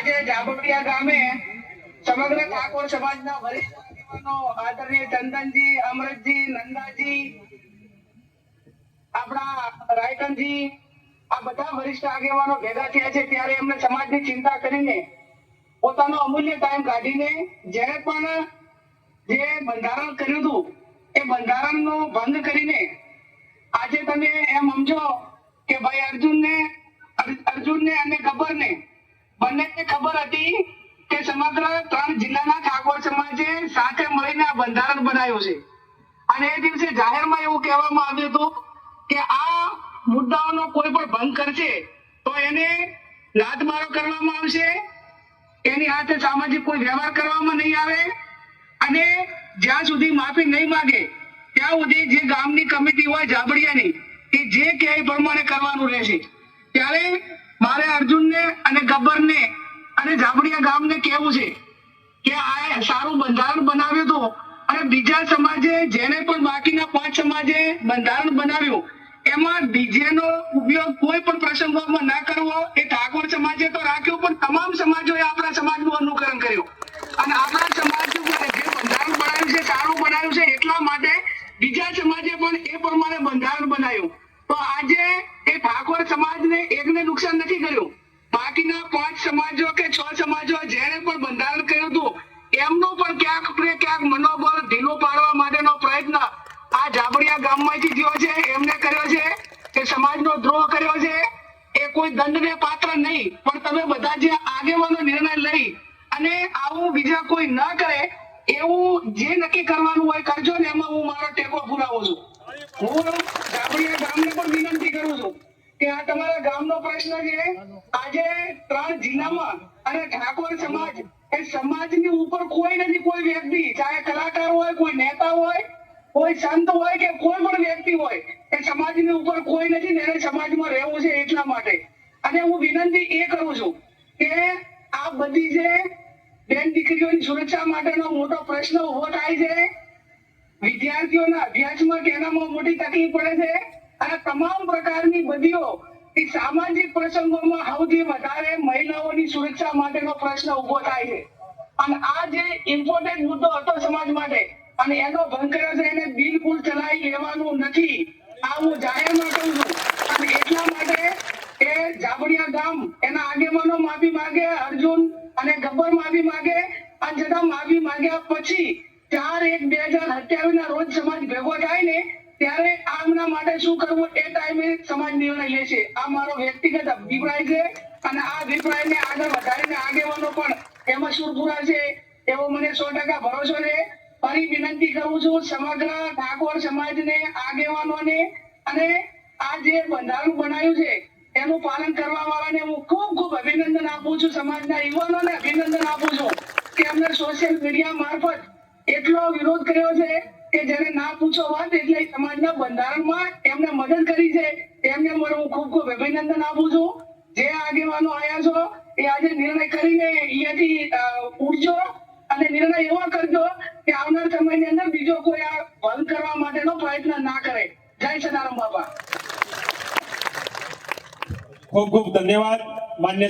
આજે જાબડિયા ગામે સમગ્ર ઠાકોર સમાજના વરિષ્ઠ આગેવાનો આદરણીય ચંદનજી, અમૃતજી, નંદાજી, આપણા રાયકનજી, આ બધા વરિષ્ઠ આગેવાનો ભેગા થયા છે ત્યારે એમને સમાજની ચિંતા કરીને પોતાનો અમૂલ્ય ટાઈમ કાઢીને જેને પણ જે બંધારણ કર્યું હતું એ બંધારણનો ભંગ કરીને આજે તમે એમ સમજો કે ભાઈ અર્જુનને અને ગબ્બરને બંનેને ખબર હતી કે સમગ્ર 3 જિલ્લાના ઠાકોર સમાજે સાથે મળીને આ બંધારણ બનાવ્યું છે અને એ દિવસે જાહેરમાં એવું કહેવામાં આવ્યું હતું કે આ મુદ્દાઓનો કોઈ પણ ભંગ કરશે તો એને લાતમારો કરવામાં આવશે, એની હાથે સામાજિક કોઈ વ્યવહાર કરવામાં નહીં આવે અને જ્યાં સુધી માફી નહીં માંગે ત્યાં સુધી જે ગામની કમિટી હોય જાબડિયાની એ જે કહે એ પ્રમાણે કરવાનું રહેશે। ત્યારે મારે અર્જુનને અને ગબ્બરને અને જાબડિયા ગામને કહેવું છે કે આ સારું બંધારણ બનાવ્યું હતું અને બીજા સમાજે જેને પણ બાકીના 5 સમાજે બંધારણ બનાવ્યું એમાં ડીજે નો ઉપયોગ કોઈ પણ પ્રસંગોમાં ના કરવો એ ઠાકોર સમાજે તો રાખ્યો પણ તમામ સમાજોએ આપણા સમાજનું અનુકરણ કર્યું અને આપણા સમાજનું જે બંધારણ બનાવ્યું છે સારું બનાવ્યું છે એટલા માટે બીજા સમાજે પણ એ પ્રમાણે બંધારણ બનાવ્યું। તો આજે એ ઠાકોર સમાજને એકને નુકસાન નથી કર્યું, બાકીના 5 સમાજો કે 6 સમાજો જેને પણ બંધારણ કર્યું હતું એમનું પણ ક્યાંક મનોબળ ઢીલું પાડવા માટેનો પ્રયત્ન આ જાબડિયા ગામમાંથી થયો છે, એમને કર્યો છે કે સમાજનો દ્રોહ કર્યો છે। એ કોઈ દંડને પાત્ર નહીં પણ તમે બધા જે આગેવાનો નિર્ણય લઈ અને આવું બીજા કોઈ ન કરે એવું જે નક્કી કરવાનું હોય કરજો ને એમાં હું મારો ટેકો પુરાવું છું। હું જાબડિયા ગામને પણ વિનંતી કરું છું કે આ તમારા ગામનો પ્રશ્ન છે આજે 3 જિલ્લામાં અને ઠાકોર સમાજ એ સમાજની ઉપર કોઈ નથી, કોઈ વ્યક્તિ ચાહે કલાકાર હોય, કોઈ નેતા હોય, કોઈ સંત હોય કે કોઈ પણ વ્યક્તિ હોય એ સમાજની ઉપર કોઈ નથી ને એને સમાજમાં રહેવું છે એટલા માટે। અને હું વિનંતી એ કરું છું કે આ બધી જે બેન દીકરીઓની સુરક્ષા માટેનો મોટો પ્રશ્ન ઉભો થાય છે, વિદ્યાર્થીઓના અભ્યાસમાં તેનામાં મોટી તકલીફ પડે છે અને તમામ પ્રકારની બધીઓ એ સામાજિક પ્રસંગોમાં સૌથી વધારે મહિલાઓની સુરક્ષા માટેનો પ્રશ્ન ઉભો થાય છે અને આ જે ઇમ્પોર્ટન્ટ મુદ્દો હતો સમાજ માટે અને એનો ભંગ કર્યો છે એને બિલકુલ ચલાવી લેવાનું નથી, આ હું જાહેરમાં કહું છું। અને એટલા માટે એ જાબડિયા ગામ એના આગેવાનો માફી માંગે, અર્જુન અને ગબ્બર માફી માંગે અને છતાં માફી માંગ્યા પછી 4/1/2027 ના રોજ સમાજ ભેગો થાય ને ત્યારે આમના માટે શું કરવું એ ટાઈમે સમાજ નિર્ણય લેશે। આ મારો વ્યક્તિગત અભિપ્રાય છે અને આ અભિપ્રાયને આગળ વધારીને આગેવાનો પણ એમાં સુર પુરાશે એવો મને 100% ભરોસો છે। ફરી વિનંતી કરું છું સમગ્ર ઠાકોર સમાજને, આગેવાનોને અને આ જે બંધારણ બનાવ્યું છે એનું પાલન કરવા વાળાને હું ખૂબ અભિનંદન આપું છું, સમાજના યુવાનોને અભિનંદન આપું છું કે અમને સોશિયલ મીડિયા મારફત એટલો વિરોધ કર્યો છે કે જેને ના પૂછો વાત એટલે સમાજના બંધારણમાં એમને મદદ કરી છે, એમને હું ખૂબ અભિનંદન આપું છું। જે આગેવાનો આવ્યા છો એ આજે નિર્ણય કરીને અહીંયાથી ઉઠજો અને નિર્ણય એવો કરજો કે આવનાર સમયની અંદર બીજો કોઈ આ ભંગ કરવા માટેનો પ્રયત્ન ના કરે। જય સદારામ બાપા। ખૂબ ધન્યવાદ માન્ય